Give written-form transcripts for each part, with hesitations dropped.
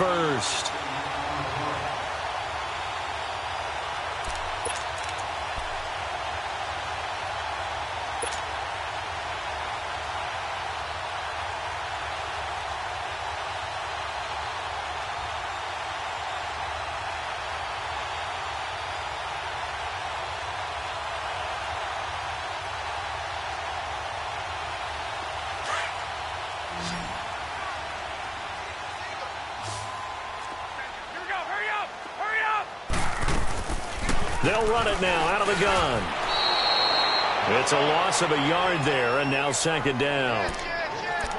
first. They'll run it now out of the gun. It's a loss of a yard there, and now second down.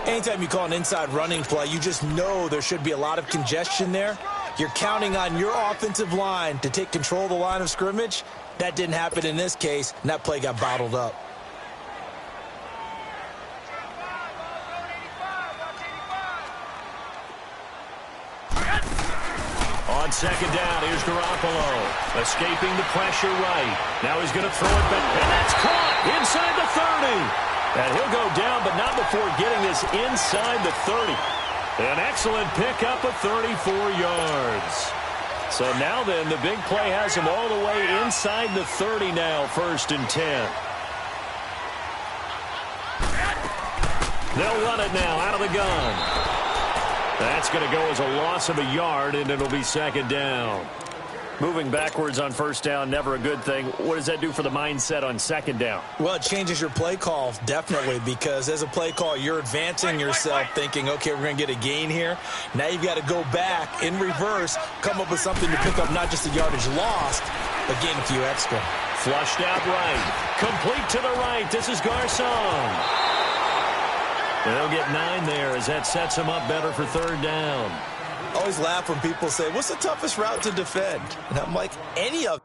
Anytime you call an inside running play, you just know there should be a lot of congestion there. You're counting on your offensive line to take control of the line of scrimmage. That didn't happen in this case, and that play got bottled up. On second down, here's Garoppolo. Escaping the pressure right. Now he's going to throw it back. And that's caught inside the 30. And he'll go down, but not before getting this inside the 30. An excellent pickup of 34 yards. So now then, the big play has him all the way inside the 30 now, 1st and 10. They'll run it now out of the gun. That's going to go as a loss of a yard, and it'll be second down. Moving backwards on first down, never a good thing. What does that do for the mindset on second down? Well, it changes your play call, definitely, because as a play call, you're advancing yourself thinking, okay, we're going to get a gain here. Now you've got to go back in reverse, come up with something to pick up not just the yardage lost, but gain a few extra. Flushed out right. Complete to the right. This is Garcon. They'll get 9 there as that sets them up better for third down. I always laugh when people say, what's the toughest route to defend? And I'm like, any of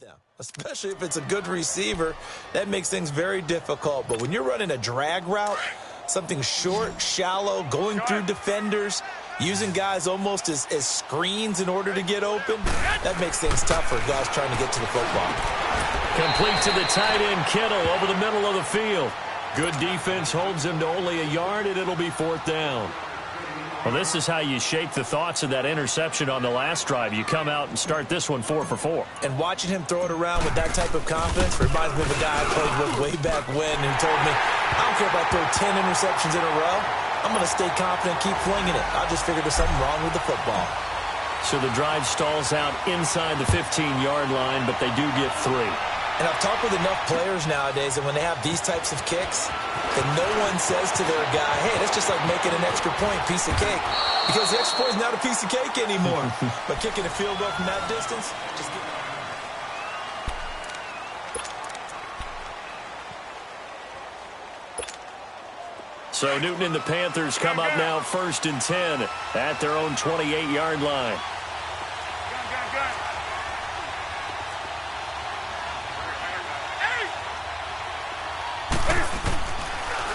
them, especially if it's a good receiver. That makes things very difficult. But when you're running a drag route, something short, shallow, going through defenders, using guys almost as screens in order to get open, that makes things tough for guys trying to get to the football. Complete to the tight end, Kittle, over the middle of the field. Good defense holds him to only a yard, and it'll be 4th down. Well, this is how you shake the thoughts of that interception on the last drive. You come out and start this one 4 for 4. And watching him throw it around with that type of confidence reminds me of a guy I played with way back when who told me, I don't care if I throw 10 interceptions in a row. I'm going to stay confident, keep flinging it. I just figured there's something wrong with the football. So the drive stalls out inside the 15-yard line, but they do get 3. And I've talked with enough players nowadays, and when they have these types of kicks, then no one says to their guy, hey, that's just like making an extra point, piece of cake. Because the extra point is not a piece of cake anymore. But kicking a field goal from that distance, just get... So Newton and the Panthers come up now 1st and 10 at their own 28-yard line.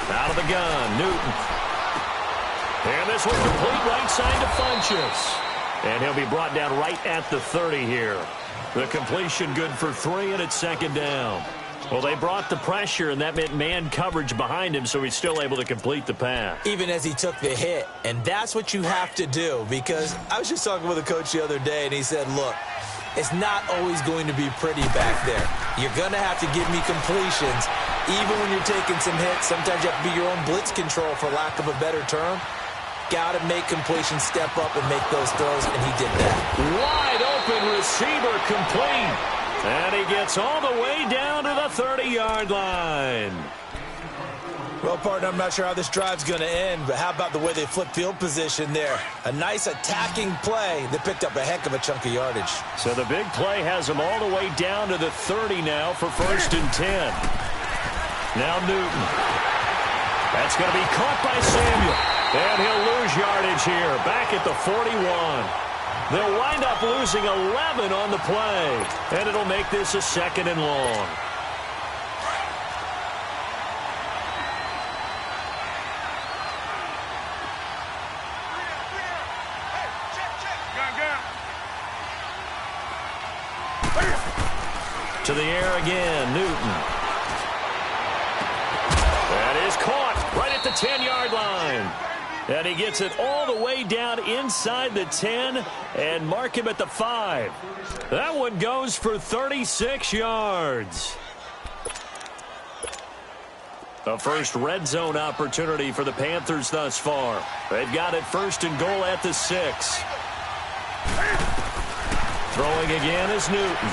Out of the gun, Newton. And this one complete right side to Funchess. And he'll be brought down right at the 30 here. The completion good for 3, and it's second down. Well, they brought the pressure, and that meant man coverage behind him, so he's still able to complete the pass. Even as he took the hit. And that's what you have to do, because I was just talking with a coach the other day, and he said, look, it's not always going to be pretty back there. You're going to have to give me completions. Even when you're taking some hits, sometimes you have to be your own blitz control, for lack of a better term. Got to make completions, step up, and make those throws, and he did that. Wide open receiver complete. And he gets all the way down to the 30-yard line. Well, partner, I'm not sure how this drive's going to end, but how about the way they flip field position there? A nice attacking play that picked up a heck of a chunk of yardage. So the big play has him all the way down to the 30 now for 1st and 10. Now Newton. That's going to be caught by Samuel. And he'll lose yardage here, back at the 41. They'll wind up losing 11 on the play, and it'll make this a 2nd and long. To the air again, Newton. That is caught right at the 10-yard line. And he gets it all the way down inside the 10 and mark him at the 5. That one goes for 36 yards. The first red zone opportunity for the Panthers thus far. They've got it first and goal at the 6. Throwing again is Newton.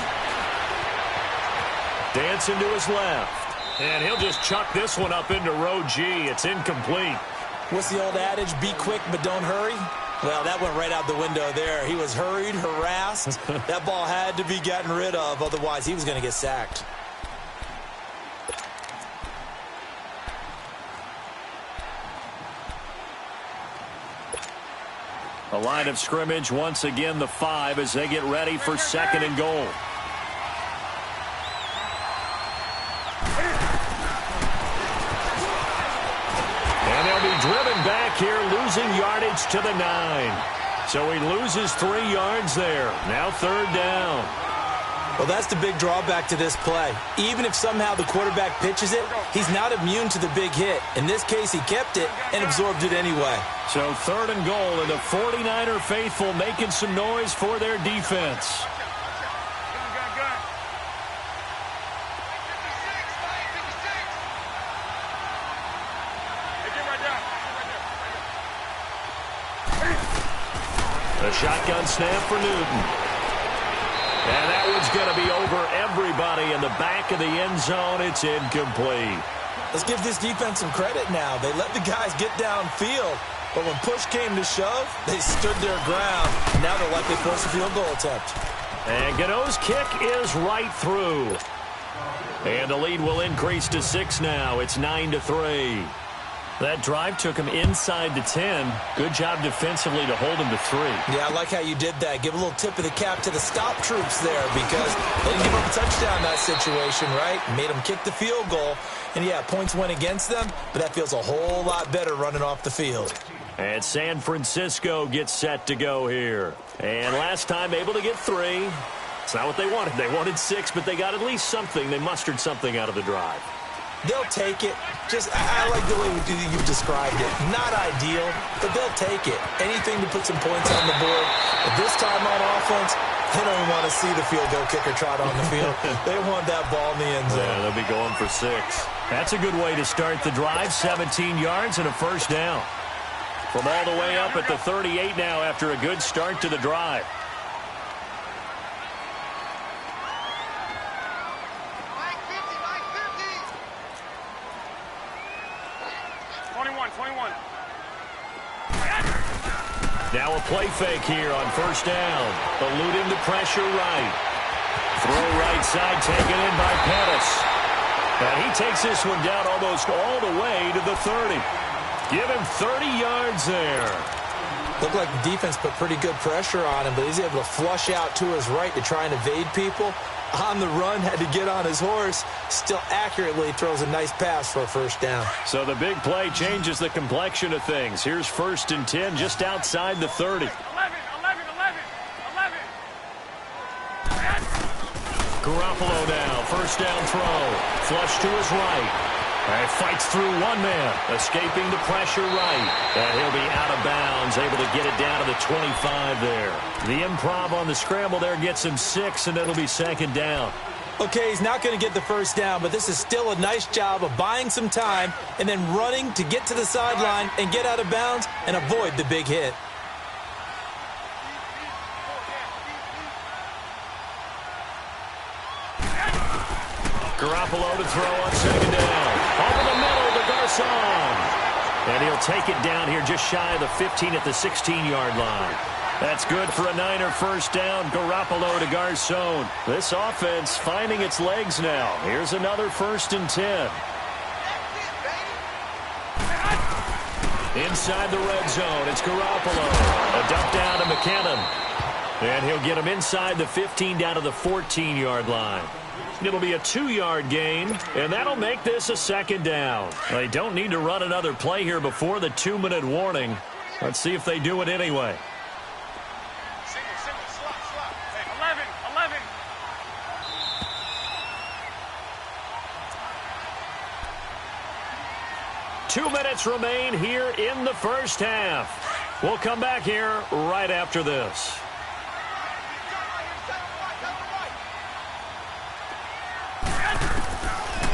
Dancing to his left. And he'll just chuck this one up into row G. It's incomplete. What's the old adage? Be quick, but don't hurry. Well, that went right out the window there. He was hurried, harassed. That ball had to be gotten rid of. Otherwise, he was going to get sacked. A line of scrimmage once again, the 5, as they get ready for second and goal. And they'll be driven back here, losing yardage to the 9. So he loses 3 yards there. Now third down. Well, that's the big drawback to this play. Even if somehow the quarterback pitches it, he's not immune to the big hit. In this case, he kept it and absorbed it anyway. So third and goal, and the 49er faithful making some noise for their defense. The shotgun snap for Newton. And that one's going to be over everybody in the back of the end zone. It's incomplete. Let's give this defense some credit now. They let the guys get downfield, but when push came to shove, they stood their ground. Now they're likely to force a field goal attempt. And Gano's kick is right through. And the lead will increase to 6 now. It's 9-3. That drive took him inside the 10. Good job defensively to hold him to 3. Yeah, I like how you did that. Give a little tip of the cap to the stop troops there because they didn't give up a touchdown in that situation, right? Made them kick the field goal. And, yeah, points went against them, but that feels a whole lot better running off the field. And San Francisco gets set to go here. And last time able to get 3. It's not what they wanted. They wanted 6, but they got at least something. They mustered something out of the drive. They'll take it. I like the way you've described it. Not ideal, but they'll take it. Anything to put some points on the board. But this time on offense, they don't even want to see the field goal kicker trot on the field. They want that ball in the end zone. Yeah, they'll be going for 6. That's a good way to start the drive. 17 yards and a first down. From all the way up at the 38 now after a good start to the drive. 21. Now a play fake here on first down. Eluding the pressure right. Throw right side taken in by Pettis. And he takes this one down almost all the way to the 30. Give him 30 yards there. Looked like the defense put pretty good pressure on him, but he's able to flush out to his right to try and evade people. On the run, had to get on his horse. Still accurately throws a nice pass for a first down. So the big play changes the complexion of things. Here's first and 10 just outside the 30. 11. Garoppolo now, first down throw. Flush to his right. And fights through one man, escaping the pressure right. And he'll be out of bounds, able to get it down to the 25 there. The improv on the scramble there gets him 6, and it'll be second down. Okay, he's not going to get the first down, but this is still a nice job of buying some time and then running to get to the sideline and get out of bounds and avoid the big hit. Garoppolo to throw on second down. Over the middle to Garcon. And he'll take it down here just shy of the 15 at the 16-yard line. That's good for a Niner first down. Garoppolo to Garcon. This offense finding its legs now. Here's another first and 10. Inside the red zone, it's Garoppolo. A dump down to McKinnon. And he'll get him inside the 15 down to the 14-yard line. It'll be a 2-yard gain, and that'll make this a second down. They don't need to run another play here before the 2-minute warning. Let's see if they do it anyway. Single, slot. Hey, 11. 2 minutes remain here in the first half. We'll come back here right after this.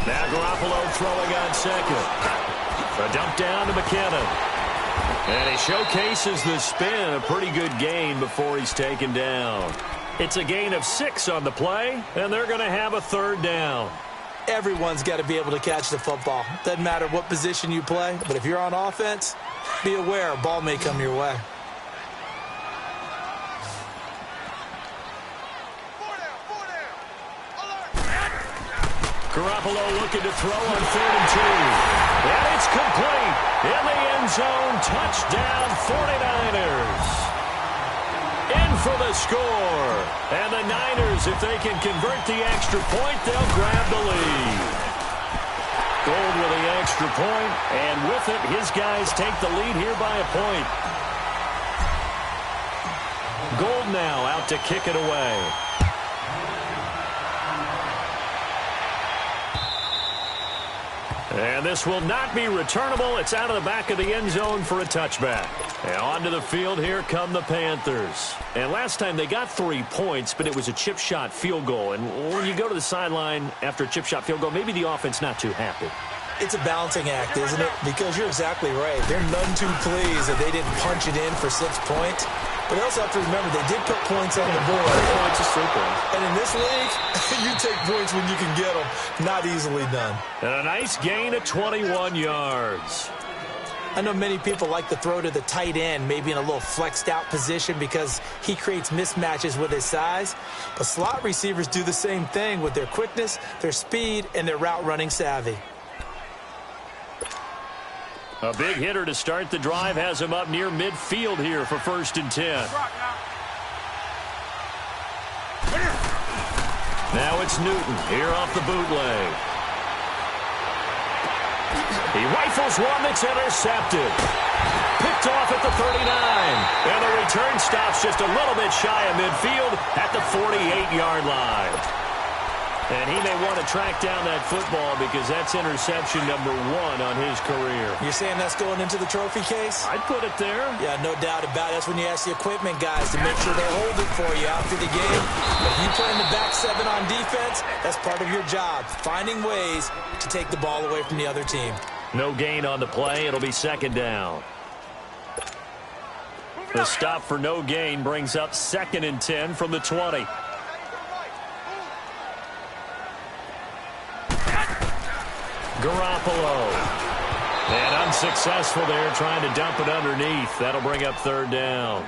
Now Garoppolo throwing on second. A dump down to McKinnon. And he showcases the spin. A pretty good gain before he's taken down. It's a gain of 6 on the play, and they're going to have a third down. Everyone's got to be able to catch the football. Doesn't matter what position you play, but if you're on offense, be aware a ball may come your way. Garoppolo looking to throw on 3rd and 2. And it's complete. In the end zone, touchdown 49ers. In for the score. And the Niners, if they can convert the extra point, they'll grab the lead. Gold with the extra point, and with it, his guys take the lead here by a point. Gold now out to kick it away. And this will not be returnable. It's out of the back of the end zone for a touchback. And onto the field, here come the Panthers. And last time they got 3 points, but it was a chip shot field goal. And when you go to the sideline after a chip shot field goal, maybe the offense not too happy. It's a balancing act, isn't it? Because you're exactly right. They're none too pleased that they didn't punch it in for 6 points. But they also have to remember they did put points on the board. Points is 3 points. And in this league, you take points when you can get them. Not easily done. And a nice gain of 21 yards. I know many people like to throw to the tight end, maybe in a little flexed out position because he creates mismatches with his size. But slot receivers do the same thing with their quickness, their speed, and their route running savvy. A big hitter to start the drive has him up near midfield here for 1st and 10. Now it's Newton here off the bootleg. He rifles one that's intercepted. Picked off at the 39. And the return stops just a little bit shy of midfield at the 48-yard line. And he may want to track down that football because that's interception number 1 on his career. You're saying that's going into the trophy case? I'd put it there. Yeah, no doubt about it. That's when you ask the equipment guys to make sure they hold it for you after the game. If you play in the back 7 on defense, that's part of your job, finding ways to take the ball away from the other team. No gain on the play. It'll be 2nd down. The stop for no gain brings up 2nd and 10 from the 20. Garoppolo. And unsuccessful there, trying to dump it underneath. That'll bring up 3rd down.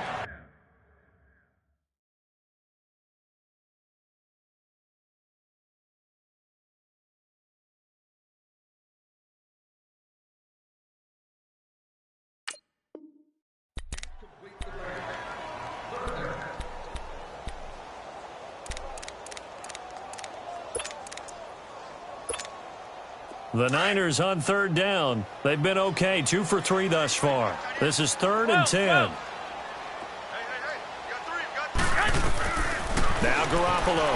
The Niners on 3rd down. They've been okay, 2 for 3 thus far. This is 3rd and 10. Now Garoppolo.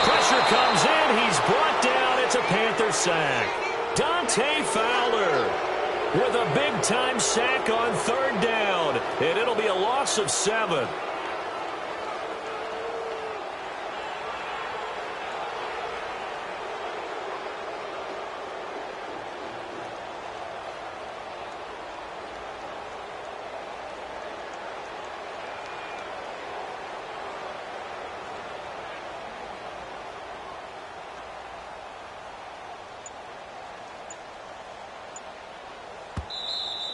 Pressure comes in. He's brought down. It's a Panther sack. Dante Fowler with a big-time sack on 3rd down. And it'll be a loss of 7.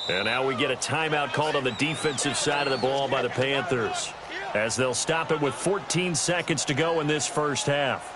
And now we get a timeout called on the defensive side of the ball by the Panthers, as they'll stop it with 14 seconds to go in this first half.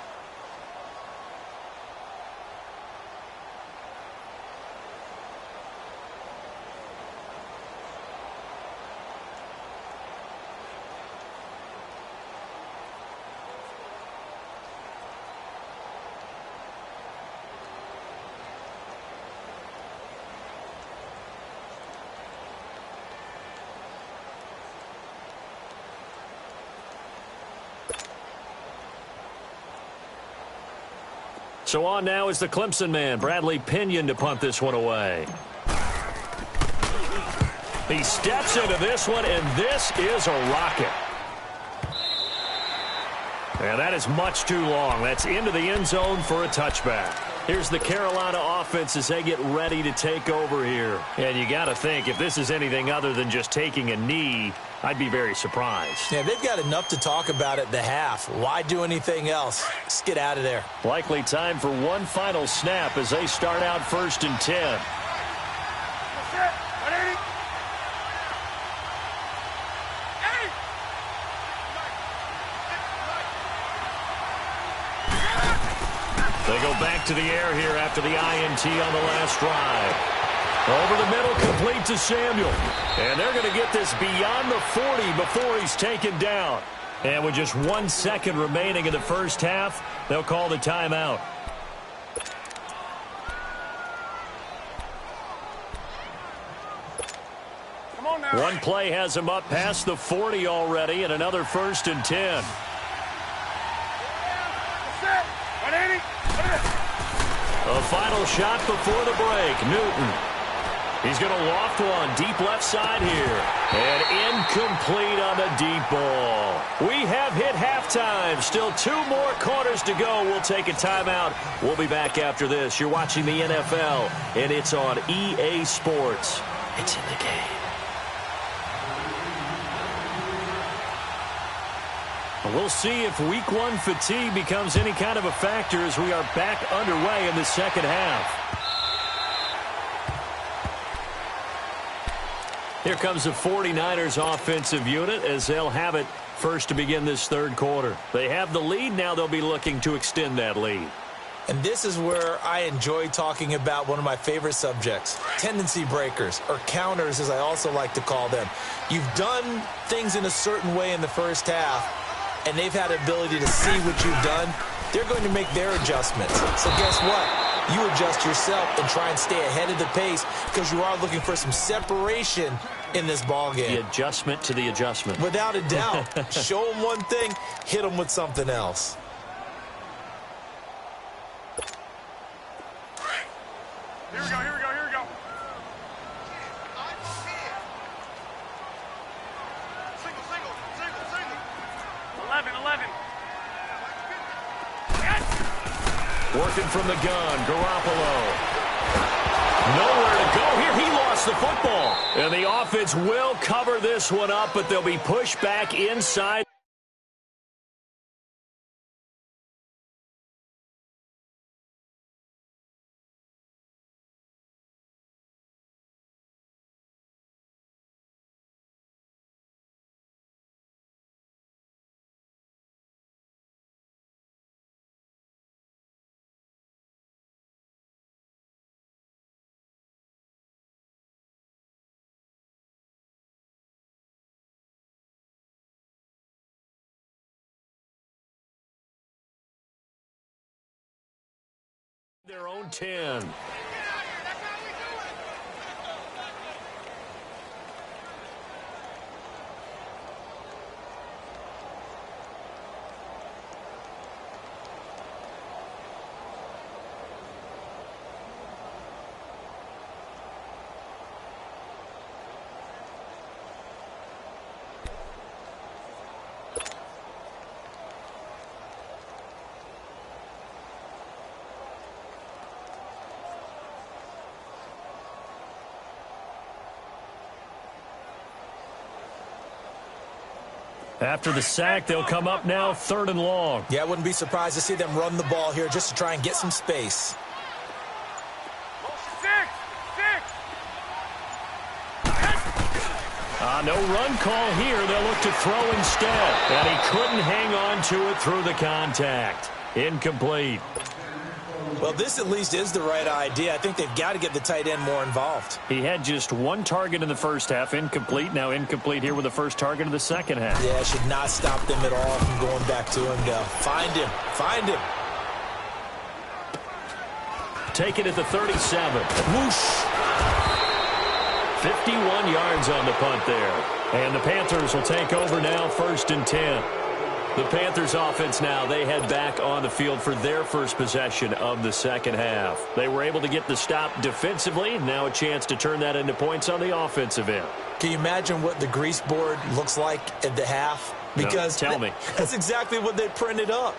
So on now is the Clemson man, Bradley Pinion, to punt this one away. He steps into this one, and this is a rocket. And that is much too long. That's into the end zone for a touchback. Here's the Carolina offense as they get ready to take over here. And you got to think, if this is anything other than just taking a knee, I'd be very surprised. Yeah, they've got enough to talk about at the half. Why do anything else? Just get out of there. Likely time for one final snap as they start out 1st and 10. They go back to the air here after the INT on the last drive. Over the middle, complete to Samuel. And they're going to get this beyond the 40 before he's taken down. And with just 1 second remaining in the first half, they'll call the timeout. Come on now. One play has him up past the 40 already, and another 1st and 10. A final shot before the break. Newton. He's going to loft one deep left side here. And incomplete on the deep ball. We have hit halftime. Still 2 more quarters to go. We'll take a timeout. We'll be back after this. You're watching the NFL, and it's on EA Sports. It's in the game. We'll see if Week 1 fatigue becomes any kind of a factor as we are back underway in the second half. Here comes the 49ers offensive unit as they'll have it first to begin this third quarter. They have the lead. Now they'll be looking to extend that lead. And this is where I enjoy talking about one of my favorite subjects, tendency breakers, or counters as I also like to call them. You've done things in a certain way in the first half, and they've had the ability to see what you've done. They're going to make their adjustments. So guess what? You adjust yourself and try and stay ahead of the pace because you are looking for some separation in this ball game. The adjustment to the adjustment. Without a doubt. Show them one thing, hit them with something else. Here we go, here we go, here we go. 11. Working from the gun, Garoppolo. Nowhere to go here. He lost the football. And the offense will cover this one up, but they'll be pushed back inside. Their own 10. After the sack, they'll come up now 3rd and long. Yeah, I wouldn't be surprised to see them run the ball here just to try and get some space. No run call here. They'll look to throw instead. And he couldn't hang on to it through the contact. Incomplete. Well, this at least is the right idea. I think they've got to get the tight end more involved. He had just 1 target in the first half, incomplete. Now incomplete here with the first target of the second half. Yeah, it should not stop them at all from going back to him, though. Find him. Find him. Take it at the 37. Whoosh. 51 yards on the punt there. And the Panthers will take over now 1st and 10. The Panthers offense now, they head back on the field for their first possession of the second half. They were able to get the stop defensively. Now a chance to turn that into points on the offensive end. Can you imagine what the grease board looks like at the half? Because no, tell me. That's exactly what they printed up.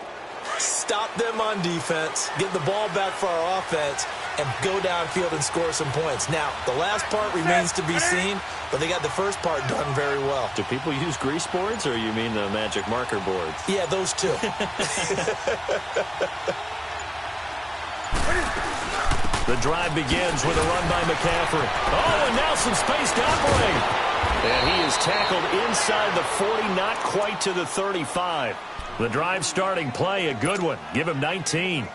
Stop them on defense, get the ball back for our offense, and go downfield and score some points. Now, the last part remains to be seen, but they got the first part done very well. Do people use grease boards, or you mean the magic marker boards? Yeah, those two. The drive begins with a run by McCaffrey. Oh, and now some space to operate. And he is tackled inside the 40, not quite to the 35. The drive starting play, a good one. Give him 19.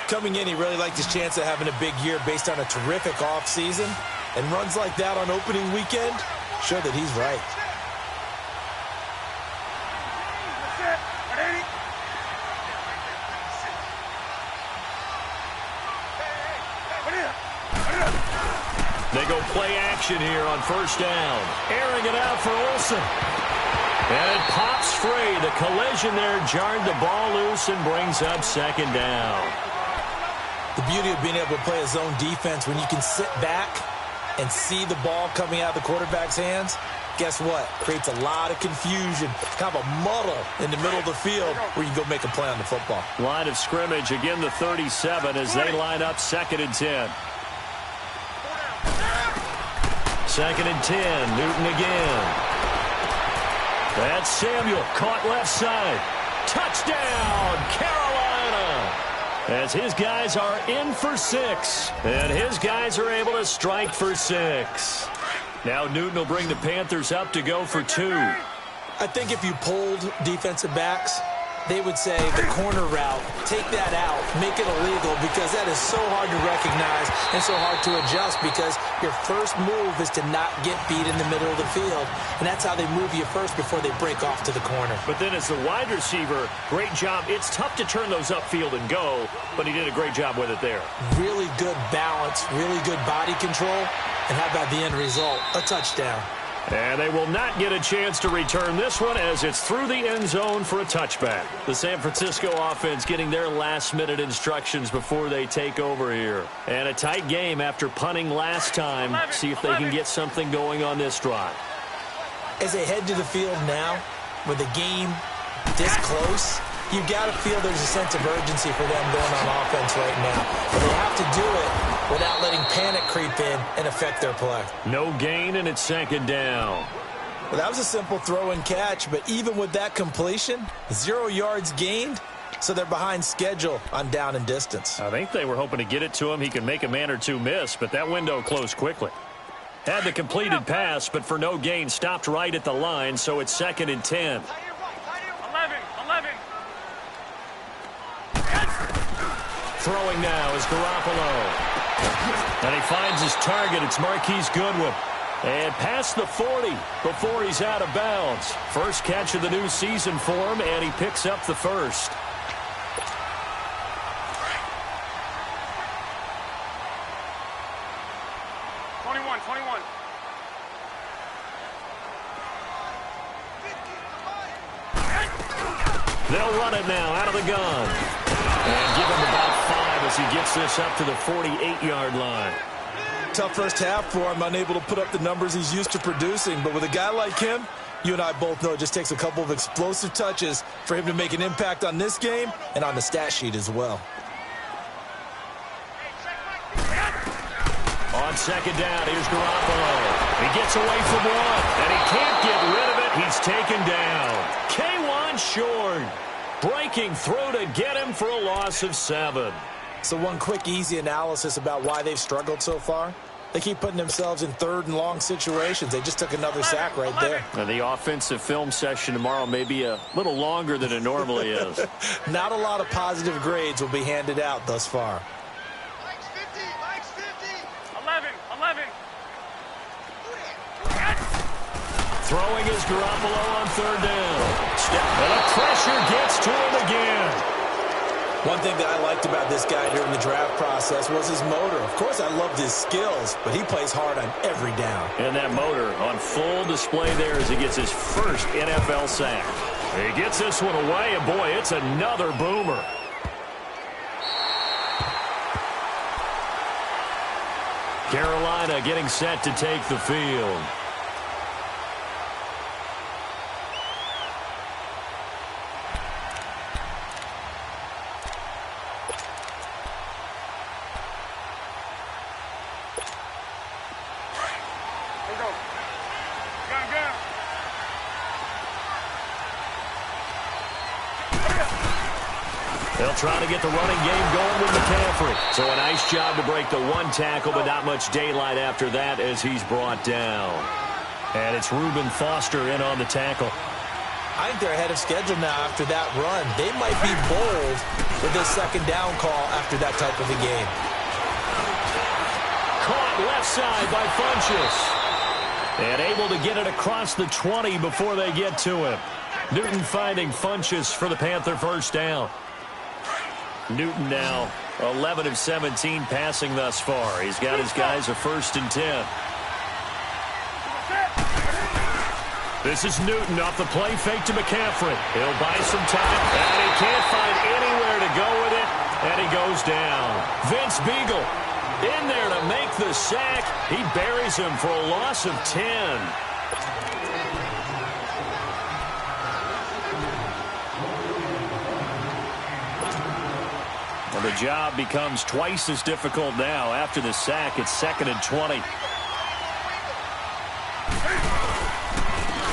Coming in, he really liked his chance of having a big year based on a terrific offseason. And runs like that on opening weekend show that he's right. They go play action here on first down. Airing it out for Olsen. And it pops free. The collision there jarred the ball loose and brings up second down. The beauty of being able to play a zone defense when you can sit back and see the ball coming out of the quarterback's hands, guess what? Creates a lot of confusion, kind of a muddle in the middle of the field where you can go make a play on the football. Line of scrimmage, again the 37 as they line up 2nd and 10. 2nd and 10, Newton again. That's Samuel, caught left side. Touchdown, Carolina! As his guys are in for 6. And his guys are able to strike for 6. Now Newton will bring the Panthers up to go for 2. I think if you polled defensive backs, they would say the corner route, take that out, make it illegal, because that is so hard to recognize and so hard to adjust, because your first move is to not get beat in the middle of the field. And that's how they move you first before they break off to the corner. But then as the wide receiver, great job. It's tough to turn those upfield and go, but he did a great job with it there. Really good balance, really good body control. And how about the end result? A touchdown. And they will not get a chance to return this one as it's through the end zone for a touchback. The San Francisco offense getting their last-minute instructions before they take over here. And a tight game after punting last time. See if they can get something going on this drive. As they head to the field now, with the game this close, you've got to feel there's a sense of urgency for them going on offense right now. But they have to do it without letting panic creep in and affect their play. No gain, and it's 2nd down. Well, that was a simple throw and catch, but even with that completion, 0 yards gained, so they're behind schedule on down and distance. I think they were hoping to get it to him. He can make a man or two miss, but that window closed quickly. Had the completed pass, but for no gain, stopped right at the line, so it's 2nd and 10. 11. Throwing now is Garoppolo. And he finds his target. It's Marquise Goodwin. And past the 40 before he's out of bounds. First catch of the new season for him, and he picks up the first. They'll run it now out of the gun. And give him about 5 as he gets this up to the 48-yard line. Tough first half for him, unable to put up the numbers he's used to producing. But with a guy like him, you and I both know it just takes a couple of explosive touches for him to make an impact on this game and on the stat sheet as well. On 2nd down, here's Garoppolo. He gets away from one, and he can't get rid of it. He's taken down. K1 short. Breaking through to get him for a loss of 7. So one quick, easy analysis about why they've struggled so far. They keep putting themselves in 3rd and long situations. They just took another sack right there. And the offensive film session tomorrow may be a little longer than it normally is. Not a lot of positive grades will be handed out thus far. Mike's 50. 11. Throwing is Garoppolo on 3rd down. And the pressure gets to him again. One thing that I liked about this guy during the draft process was his motor. Of course, I loved his skills, but he plays hard on every down. And that motor on full display there as he gets his first NFL sack. He gets this one away, and boy, it's another boomer. Carolina getting set to take the field. They'll try to get the running game going with McCaffrey. So a nice job to break the one tackle, but not much daylight after that as he's brought down. And it's Reuben Foster in on the tackle. I think they're ahead of schedule now after that run. They might be bold with this second down call after that type of a game. Caught left side by Funchess. And able to get it across the 20 before they get to him. Newton finding Funchess for the Panther first down. Newton now 11 of 17 passing thus far. He's got his guys a 1st and 10. This is Newton off the play fake to McCaffrey. He'll buy some time, and he can't find anywhere to go with it, and he goes down. Vince Beagle in there to make the sack. He buries him for a loss of 10. The job becomes twice as difficult now. After the sack, it's 2nd and 20.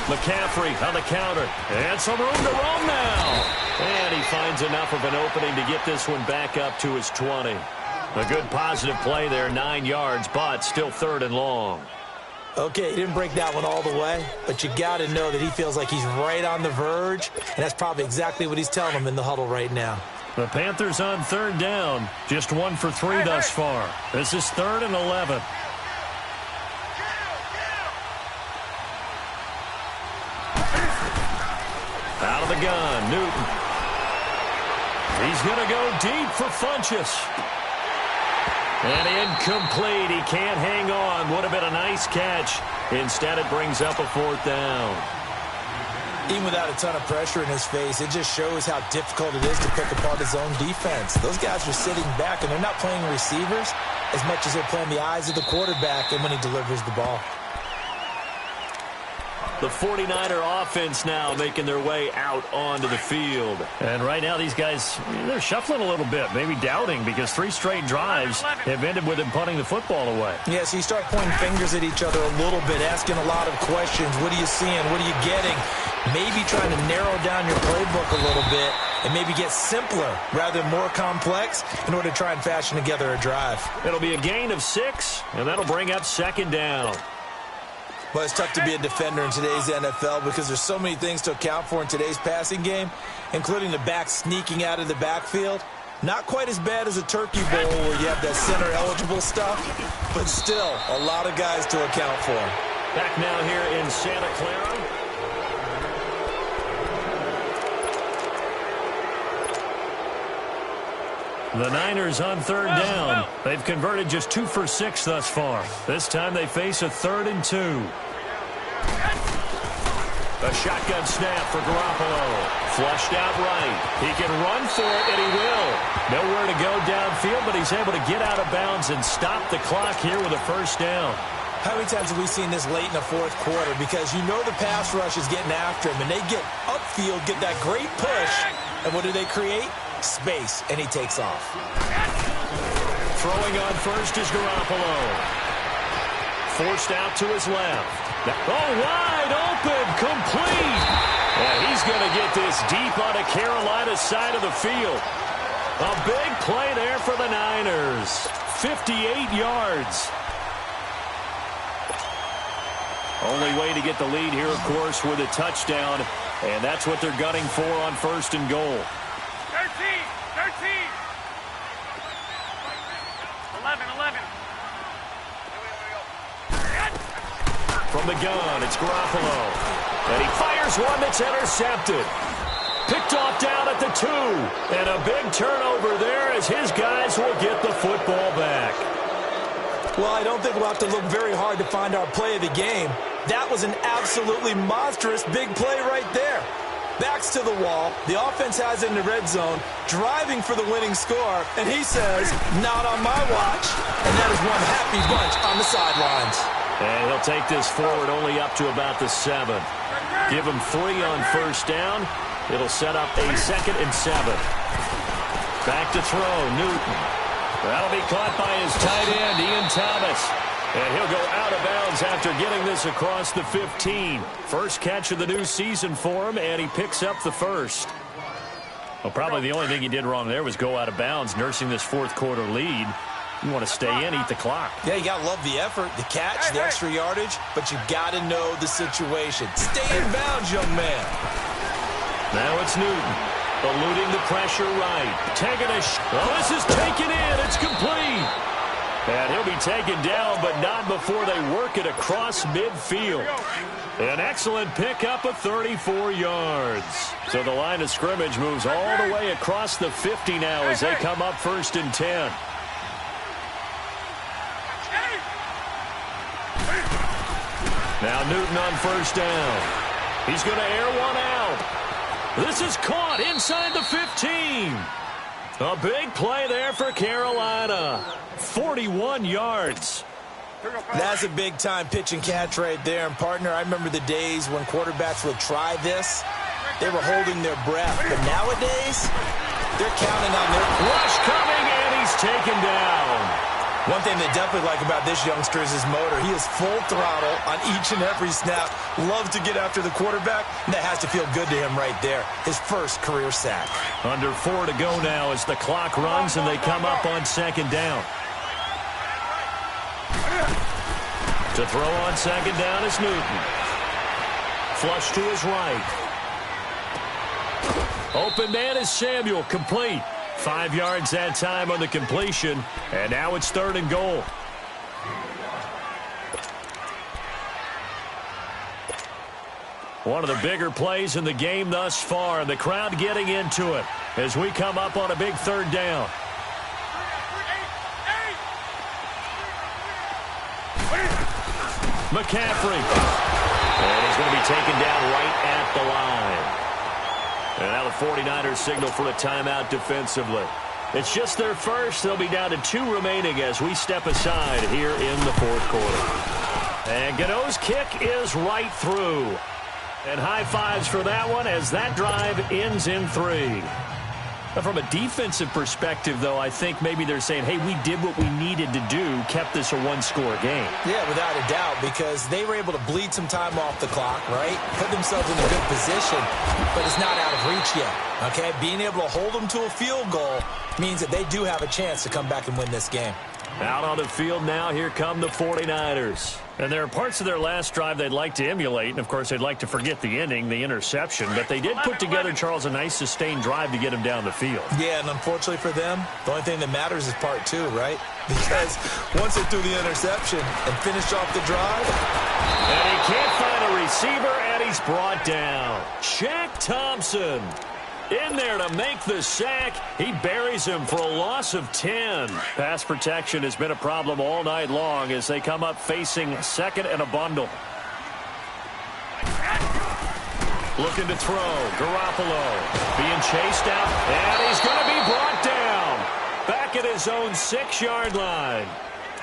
McCaffrey on the counter. And some room to roam now. And he finds enough of an opening to get this one back up to his 20. A good positive play there, 9 yards, but still 3rd and long. Okay, he didn't break that one all the way, but you got to know that he feels like he's right on the verge, and that's probably exactly what he's telling them in the huddle right now. The Panthers on 3rd down. Just 1 for 3 thus far. This is 3rd and 11. Out of the gun, Newton. He's going to go deep for Funchess. And incomplete. He can't hang on. Would have been a nice catch. Instead, it brings up a 4th down. Even without a ton of pressure in his face, it just shows how difficult it is to pick apart his own defense. Those guys are sitting back, and they're not playing receivers as much as they're playing the eyes of the quarterback and when he delivers the ball. The 49er offense now making their way out onto the field. And right now these guys, they're shuffling a little bit, maybe doubting, because 3 straight drives have ended with him punting the football away. Yeah, so you start pointing fingers at each other a little bit, asking a lot of questions. What are you seeing? What are you getting? Maybe trying to narrow down your playbook a little bit and maybe get simpler rather than more complex in order to try and fashion together a drive. It'll be a gain of 6, and that'll bring up 2nd down. Well, it's tough to be a defender in today's NFL because there's so many things to account for in today's passing game, including the back sneaking out of the backfield. Not quite as bad as a turkey bowl where you have that center-eligible stuff, but still a lot of guys to account for. Back now here in Santa Clara. The Niners on 3rd down. They've converted just 2 for 6 thus far. This time they face a 3rd and 2. A shotgun snap for Garoppolo. Flushed out right. He can run for it, and he will. Nowhere to go downfield, but he's able to get out of bounds and stop the clock here with a 1st down. How many times have we seen this late in the 4th quarter? Because you know the pass rush is getting after him, and they get upfield, get that great push, and what do they create? Space, and he takes off. Throwing on first is Garoppolo. Forced out to his left. Oh, wide open, complete. And he's going to get this deep on the Carolina side of the field. A big play there for the Niners. 58 yards. Only way to get the lead here, of course, with a touchdown. And that's what they're gunning for on 1st and goal. 11. From the gun, it's Garoppolo. And he fires one that's intercepted. Picked off down at the 2. And a big turnover there as his guys will get the football back. Well, I don't think we'll have to look very hard to find our play of the game. That was an absolutely monstrous big play right there. Backs to the wall. The offense has it in the red zone, driving for the winning score. And he says, not on my watch. And that is one happy bunch on the sidelines. And he'll take this forward only up to about the 7. Give him 3 on first down. It'll set up a 2nd and 7. Back to throw, Newton. That'll be caught by his tight end, Ian Thomas. And he'll go out of bounds after getting this across the 15. First catch of the new season for him, and he picks up the first. Well, probably the only thing he did wrong there was go out of bounds, nursing this fourth quarter lead. You want to stay in, eat the clock. Yeah, you got to love the effort, the catch, the extra yardage, but you got to know the situation. Stay in bounds, young man. Now it's Newton. Eluding the pressure right. Taking a this is taken in. It's complete. And he'll be taken down, but not before they work it across midfield. An excellent pickup of 34 yards. So the line of scrimmage moves all the way across the 50 now as they come up 1st and 10. Now Newton on first down. He's going to air one out. This is caught inside the 15. A big play there for Carolina. 41 yards. That's a big-time pitch and catch right there. And, partner, I remember the days when quarterbacks would try this. They were holding their breath. But nowadays, they're counting on their rush coming, and he's taken down. One thing they definitely like about this youngster is his motor. He is full throttle on each and every snap. Loves to get after the quarterback, and that has to feel good to him right there. His first career sack. Under 4 to go now as the clock runs, and they come up on 2nd down. To throw on 2nd down is Newton. Flush to his right. Open man is Samuel, complete. 5 yards that time on the completion, and now it's 3rd and goal. One of the bigger plays in the game thus far, and the crowd getting into it as we come up on a big 3rd down. McCaffrey. And he's going to be taken down right at the line. And now the 49ers signal for a timeout defensively. It's just their first. They'll be down to 2 remaining as we step aside here in the 4th quarter. And Gano's kick is right through. And high fives for that one as that drive ends in 3. From a defensive perspective, though, I think maybe they're saying, hey, we did what we needed to do, kept this a 1-score game. Yeah, without a doubt, because they were able to bleed some time off the clock, right? Put themselves in a good position, but it's not out of reach yet, okay? Being able to hold them to a field goal means that they do have a chance to come back and win this game. Out on the field now, here come the 49ers. And there are parts of their last drive they'd like to emulate, and, of course, they'd like to forget the ending, the interception. But they did put together, Charles, a nice sustained drive to get him down the field. Yeah, and unfortunately for them, the only thing that matters is part 2, right? Because once they threw the interception and finished off the drive. And he can't find a receiver, and he's brought down. Shaq Thompson in there to make the sack. He buries him for a loss of 10. Pass protection has been a problem all night long as they come up facing 2nd and a bundle. Looking to throw. Garoppolo being chased out, and he's going to be brought down. Back at his own 6-yard line.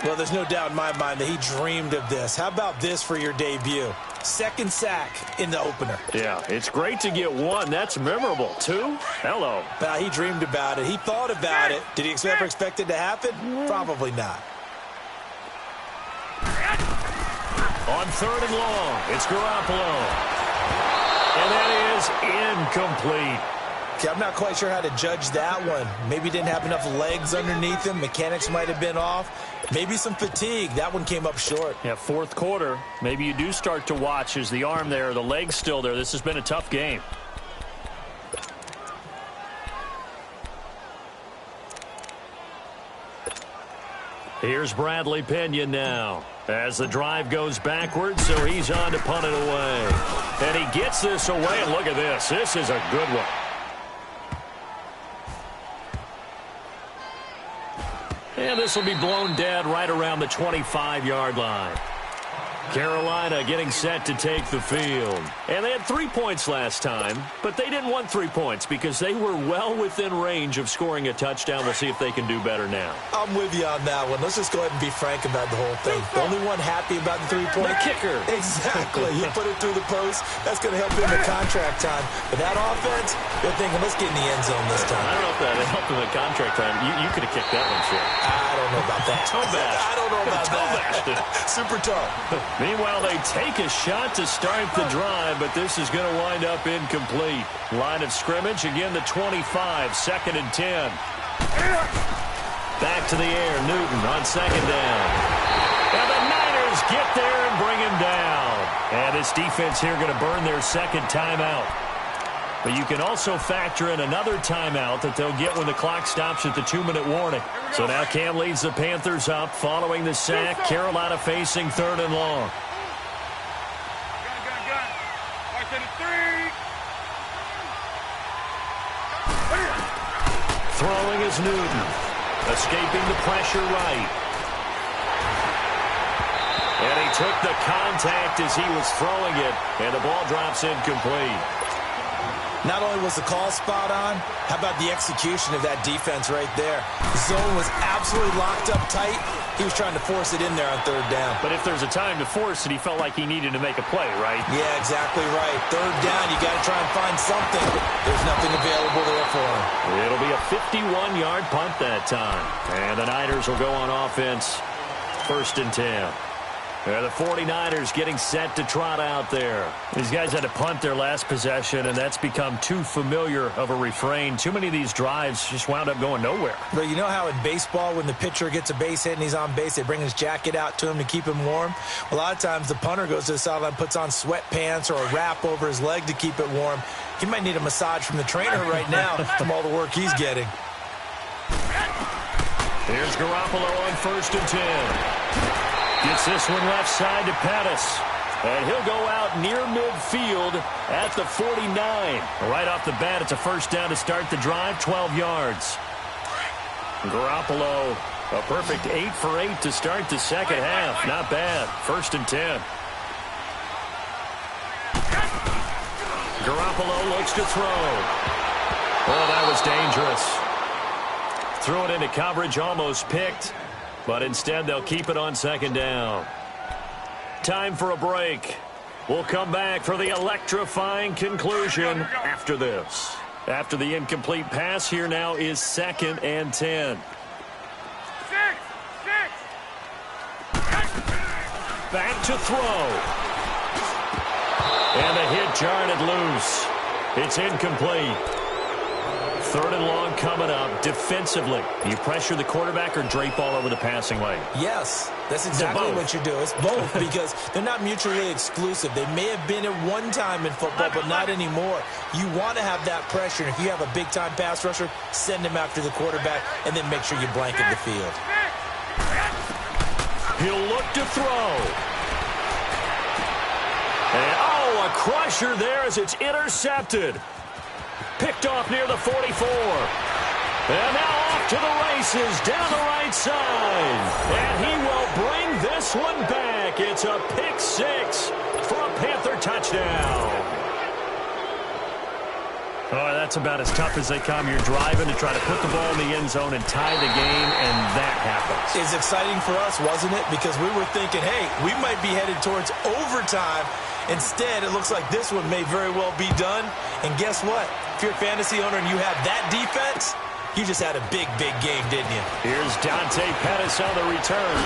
Well, there's no doubt in my mind that he dreamed of this. How about this for your debut? 2nd sack in the opener. Yeah, it's great to get 1. That's memorable. 2? Hello. He dreamed about it. He thought about it. Did he ever expect it to happen? Probably not. On 3rd and long, it's Garoppolo. And that is incomplete. Okay, I'm not quite sure how to judge that one. Maybe he didn't have enough legs underneath him. Mechanics might have been off. Maybe some fatigue. That one came up short. Yeah, 4th quarter. Maybe you do start to watch as the arm there, the leg's still there. This has been a tough game. Here's Bradley Pinion now as the drive goes backwards, so he's on to punt it away. And he gets this away, and look at this. This is a good one. And this will be blown dead right around the 25-yard line. Carolina getting set to take the field. And they had 3 points last time, but they didn't want 3 points because they were well within range of scoring a touchdown. We'll see if they can do better now. I'm with you on that one. Let's just go ahead and be frank about the whole thing. The only one happy about the 3-point kicker. Exactly. You put it through the post. That's going to help him in contract time. But that offense, they're thinking, let's get in the end zone this time. I don't know if that helped him in contract time. You could have kicked that one, sure. I don't know about that. Toe bash. I don't know about that. Super tough. Meanwhile, they take a shot to start the drive, but this is going to wind up incomplete. Line of scrimmage, again the 25, 2nd and 10. Back to the air, Newton on 2nd down. And the Niners get there and bring him down. And this defense here going to burn their 2nd timeout. But you can also factor in another timeout that they'll get when the clock stops at the 2-minute warning. So now Cam leads the Panthers up following the sack. Carolina facing 3rd and long. Throwing is Newton. Escaping the pressure right. And he took the contact as he was throwing it. And the ball drops incomplete. Not only was the call spot on, how about the execution of that defense right there? The zone was absolutely locked up tight. He was trying to force it in there on 3rd down. But if there's a time to force it, he felt like he needed to make a play, right? Yeah, exactly right. 3rd down, you got to try and find something. There's nothing available there for him. It'll be a 51-yard punt that time. And the Niners will go on offense. 1st and 10. The 49ers getting set to trot out there. These guys had to punt their last possession, and that's become too familiar of a refrain. Too many of these drives just wound up going nowhere. But you know how in baseball, when the pitcher gets a base hit and he's on base, they bring his jacket out to him to keep him warm? A lot of times the punter goes to the sideline, puts on sweatpants or a wrap over his leg to keep it warm. He might need a massage from the trainer right now from all the work he's getting. Here's Garoppolo on 1st and 10. Gets this one left side to Pettis. And he'll go out near midfield at the 49. Right off the bat, it's a 1st down to start the drive, 12 yards. Garoppolo, a perfect 8 for 8 to start the 2nd half. Not bad. 1st and 10. Garoppolo looks to throw. Oh, that was dangerous. Threw it into coverage, almost picked. But instead, they'll keep it on 2nd down. Time for a break. We'll come back for the electrifying conclusion after this. After the incomplete pass, here now is 2nd and 10. Back to throw. And the hit jarred it loose. It's incomplete. 3rd and long coming up. Defensively, you pressure the quarterback or drape all over the passing lane? Yes, that's exactly what you do. It's both because they're not mutually exclusive. They may have been at one time in football, but not anymore. You want to have that pressure. And if you have a big-time pass rusher, send him after the quarterback and then make sure you blanket the field. He'll look to throw. And, oh, a crusher there as it's intercepted. Picked off near the 44. And now off to the races down the right side. And he will bring this one back. It's a pick 6 for a Panther touchdown. Oh, that's about as tough as they come. You're driving to try to put the ball in the end zone and tie the game, and that happens. It's exciting for us, wasn't it? Because we were thinking, hey, we might be headed towards overtime. Instead, it looks like this one may very well be done. And guess what? If you're a fantasy owner and you have that defense, you just had a big, big game, didn't you? Here's Dante Pettis on the return.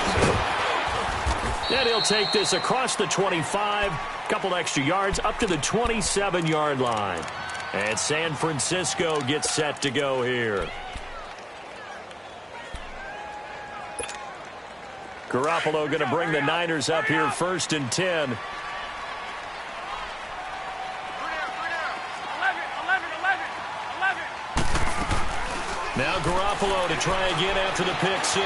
And he'll take this across the 25, couple extra yards, up to the 27-yard line. And San Francisco gets set to go here. Garoppolo going to bring the Niners up here 1st and 10. Now Garoppolo to try again after the pick 6.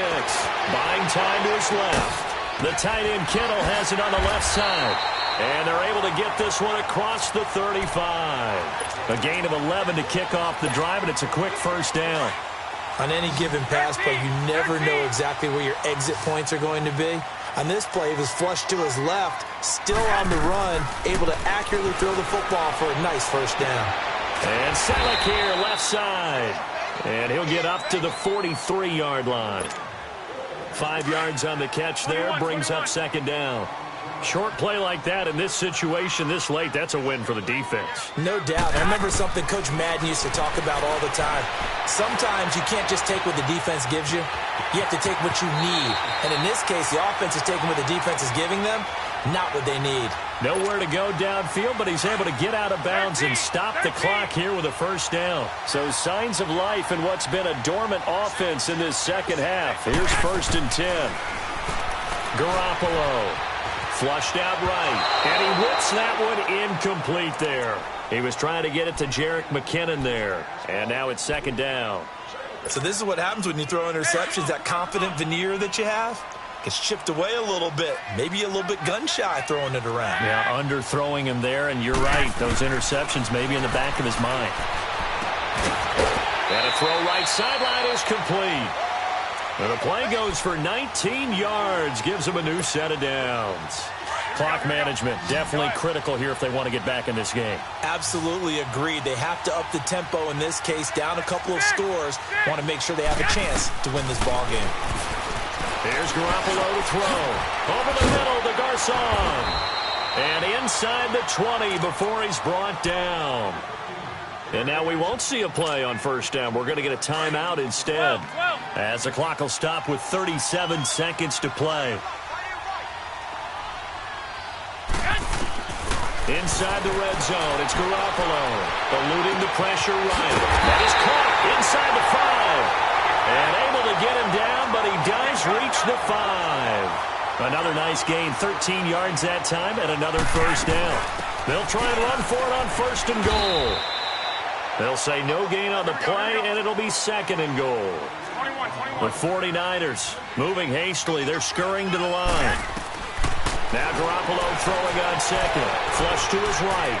Buying time to his left. The tight end Kittle has it on the left side. And they're able to get this one across the 35. A gain of 11 to kick off the drive, and it's a quick 1st down. On any given pass play, you never know exactly where your exit points are going to be. On this play, he was flushed to his left, still on the run, able to accurately throw the football for a nice first down. And Selleck here, left side. And he'll get up to the 43-yard line. 5 yards on the catch there, brings up second down. Short play like that in this situation this late, that's a win for the defense. No doubt. I remember something Coach Madden used to talk about all the time. Sometimes you can't just take what the defense gives you. You have to take what you need. And in this case, the offense is taking what the defense is giving them, not what they need. Nowhere to go downfield, but he's able to get out of bounds and stop the clock here with a first down. So signs of life in what's been a dormant offense in this second half. Here's 1st and 10. Garoppolo. Flushed out right, and he whips that one incomplete there. He was trying to get it to Jerick McKinnon there, and now it's second down. So this is what happens when you throw interceptions. That confident veneer that you have gets chipped away a little bit, maybe a little bit gun-shy throwing it around. Yeah, underthrowing him there, and you're right. Those interceptions maybe in the back of his mind. And a throw right sideline is complete. And the play goes for 19 yards, gives them a new set of downs. Clock management definitely critical here if they want to get back in this game. Absolutely agreed. They have to up the tempo in this case, down a couple of scores. Want to make sure they have a chance to win this ball game. Here's Garoppolo to throw. Over the middle to Garcon. And inside the 20 before he's brought down. And now we won't see a play on first down. We're going to get a timeout instead, as the clock will stop with 37 seconds to play. Inside the red zone, it's Garoppolo, eluding the pressure right. That is caught inside the 5. And able to get him down, but he does reach the 5. Another nice gain, 13 yards that time, and another first down. They'll try and run for it on 1st and goal. They'll say no gain on the play, and it'll be 2nd and goal. The 49ers moving hastily. They're scurrying to the line. Now Garoppolo throwing on 2nd. Flush to his right.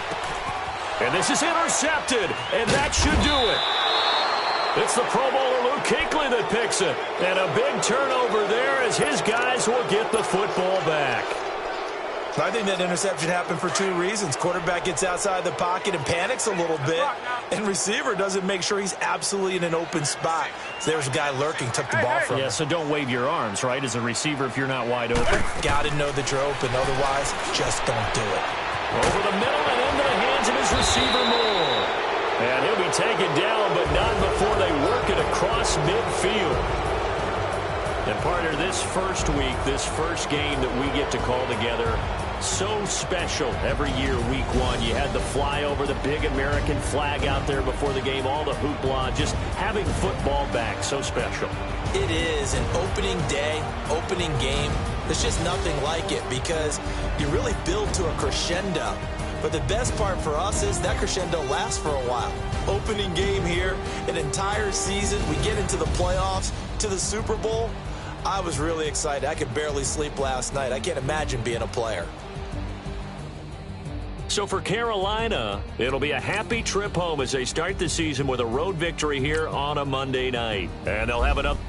And this is intercepted, and that should do it. It's the Pro Bowler Luke Kuechly that picks it. And a big turnover there as his guys will get the football back. I think that interception happened for 2 reasons. Quarterback gets outside the pocket and panics a little bit, and receiver doesn't make sure he's absolutely in an open spot. So there's a guy lurking, took the ball from him. Yeah, so don't wave your arms, right, as a receiver if you're not wide open. Got to know that you're open. Otherwise, just don't do it. Over the middle and into the hands of his receiver Moore. And he'll be taken down, but not before they work it across midfield. And partner, this first week, this first game that we get to call together, so special every year, week 1. You had the flyover, the big American flag out there before the game, all the hoopla, just having football back, so special. It is an opening day, opening game. There's just nothing like it because you really build to a crescendo. But the best part for us is that crescendo lasts for a while. Opening game here, an entire season, we get into the playoffs, to the Super Bowl. I was really excited. I could barely sleep last night. I can't imagine being a player. So for Carolina, it'll be a happy trip home as they start the season with a road victory here on a Monday night. And they'll have it up